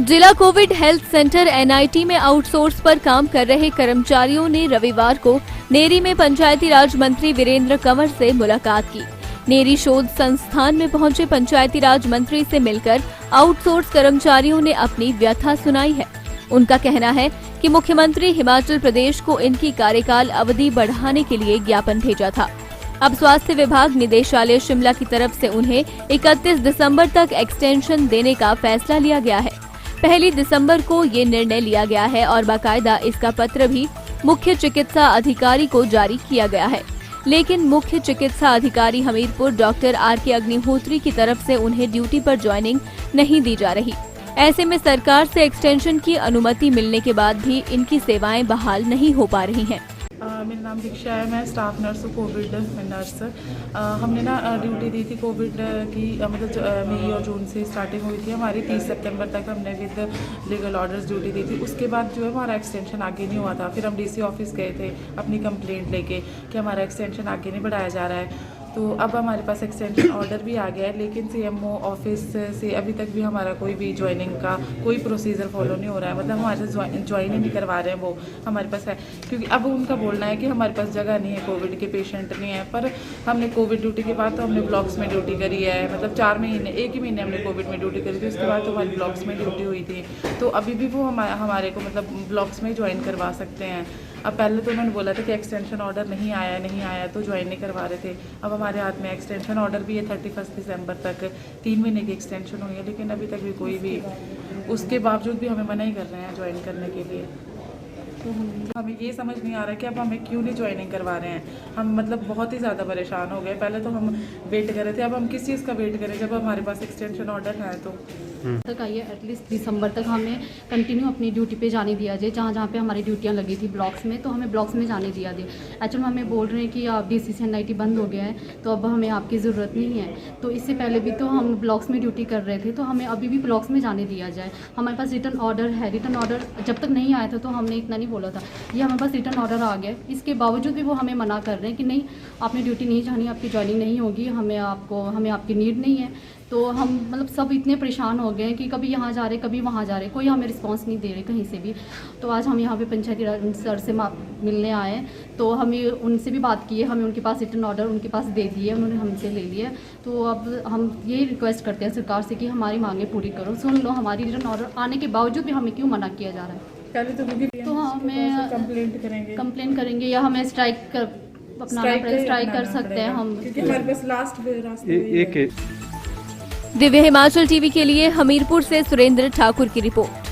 जिला Covid health centre NIT में outsource पर काम कर रहे कर्मचारियों ने रविवार को नेरी में पंचायती राज मंत्री वीरेंद्र कंवर से मुलाकात की। नेरी शोध संस्थान में पहुंचे पंचायती राज मंत्री से मिलकर आउटसोर्स कर्मचारियों ने अपनी व्यथा सुनाई है। उनका कहना है कि मुख्यमंत्री हिमाचल प्रदेश को इनकी कार्यकाल अवधि बढ़ाने के लिए ज्ञापन भेजा था। अब स्वास्थ्य विभाग निदेशालय शिमला की तरफ से उन्हें 31 दिसंबर तक एक्सटेंशन देने का फैसला लिया गया है। 1 दिसंबर को ये निर्णय लिया गया है और बाकायदा इसका पत्र भी मुख्य चिकित्सा अधिकारी को जारी किया गया है, लेकिन मुख्य चिकित्सा अधिकारी हमीरपुर डॉक्टर आर.के. अग्निहोत्री की तरफ से उन्हें ड्यूटी पर ज्वाइनिंग नहीं दी जा रही। ऐसे में सरकार से एक्सटेंशन की अनुमति मिलने के बाद भी इनकी सेवाएं बहाल नहीं हो पा रही हैं। मेरा नाम दीक्षा है, मैं स्टाफ नर्स हूँ, कोविड नर्स। हमने ड्यूटी दी थी कोविड की, मतलब मई और जून से स्टार्टिंग हुई थी हमारी। 30 सितंबर तक हमने विद लीगल ऑर्डर्स ड्यूटी दी थी। उसके बाद जो है हमारा एक्सटेंशन आगे नहीं हुआ था। फिर हम डीसी ऑफिस गए थे अपनी कंप्लेंट लेके कि हमारा एक्सटेंशन आगे नहीं बढ़ाया जा रहा है। तो अब हमारे पास एक्सटेंशन ऑर्डर भी आ गया है, लेकिन सीएमओ ऑफिस से अभी तक भी हमारा कोई भी ज्वाइनिंग का कोई प्रोसीजर फॉलो नहीं हो रहा है। मतलब हमारे से ज्वाइन ही नहीं करवा रहे हैं वो हमारे पास है, क्योंकि अब उनका बोलना है कि हमारे पास जगह नहीं है, कोविड के पेशेंट नहीं है। पर हमने कोविड ड्यूटी के बाद तो हमने ब्लॉक्स में ड्यूटी करी है, मतलब 4 महीने, 1 ही महीने हमने कोविड में ड्यूटी करी थी। उसके बाद तो हमारी ब्लॉक्स में ड्यूटी हुई थी। तो अभी भी वो हमारे को मतलब ब्लॉक्स में ज्वाइन करवा सकते हैं। अब पहले तो उन्होंने बोला था कि एक्सटेंशन ऑर्डर नहीं आया तो ज्वाइन नहीं करवा रहे थे। अब हमारे हाथ में एक्सटेंशन ऑर्डर भी है 31 दिसंबर तक, 3 महीने की एक्सटेंशन हुई है, लेकिन अभी तक भी कोई भी, उसके बावजूद भी हमें मना ही कर रहे हैं ज्वाइन करने के लिए। तो हमें ये समझ नहीं आ रहा कि अब हमें क्यों नहीं ज्वाइनिंग करवा रहे हैं। हम मतलब बहुत ही ज़्यादा परेशान हो गए। पहले तो हम वेट कर रहे थे, अब हम किस चीज़ का वेट करें जब हमारे पास एक्सटेंशन ऑर्डर है। तो तक आइए एटलीस्ट दिसंबर तक हमें कंटिन्यू अपनी ड्यूटी पे जाने दिया जाए। जहाँ पे हमारी ड्यूटियाँ लगी थी ब्लॉक्स में, तो हमें ब्लॉक्स में जाने दिया जाए। एक्चुअली हमें बोल रहे हैं कि आप डीसीसी एनआईटी बंद हो गया है, तो अब हमें आपकी ज़रूरत नहीं है। तो इससे पहले भी तो हम ब्लॉक्स में ड्यूटी कर रहे थे, तो हमें अभी भी ब्लॉक्स में जाने दिया जाए। हमारे पास रिटर्न ऑर्डर है। रिटर्न ऑर्डर जब तक नहीं आया था तो हमने इतना नहीं बोला था। ये हमारे पास रिटर्न ऑर्डर आ गया, इसके बावजूद भी वो हमें मना कर रहे हैं कि नहीं, आपने ड्यूटी नहीं जानी, आपकी ज्वाइनिंग नहीं होगी, हमें आपकी नीड नहीं है। तो हम मतलब सब इतने परेशान हो गए हैं कि कभी यहाँ जा रहे, कभी वहाँ जा रहे, कोई हमें रिस्पांस नहीं दे रहे कहीं से भी। तो आज हम यहाँ पे पंचायती राज सर से मिलने आए, तो हमें उनसे भी बात की है। हमें उनके पास रिटर्न ऑर्डर उनके पास दे दिए, उन्होंने हमसे ले लिया। तो अब हम ये रिक्वेस्ट करते हैं सरकार से कि हमारी मांगें पूरी करो। सुन लो, हमारी रिटर्न ऑर्डर आने के बावजूद भी हमें क्यों मना किया जा रहा है। पहले तो हमें कंप्लेंट करेंगे या हमें स्ट्राइक कर सकते हैं हम, क्योंकि हमारे पास लास्ट रास्ता। दिव्य हिमाचल टीवी के लिए हमीरपुर से सुरेंद्र ठाकुर की रिपोर्ट।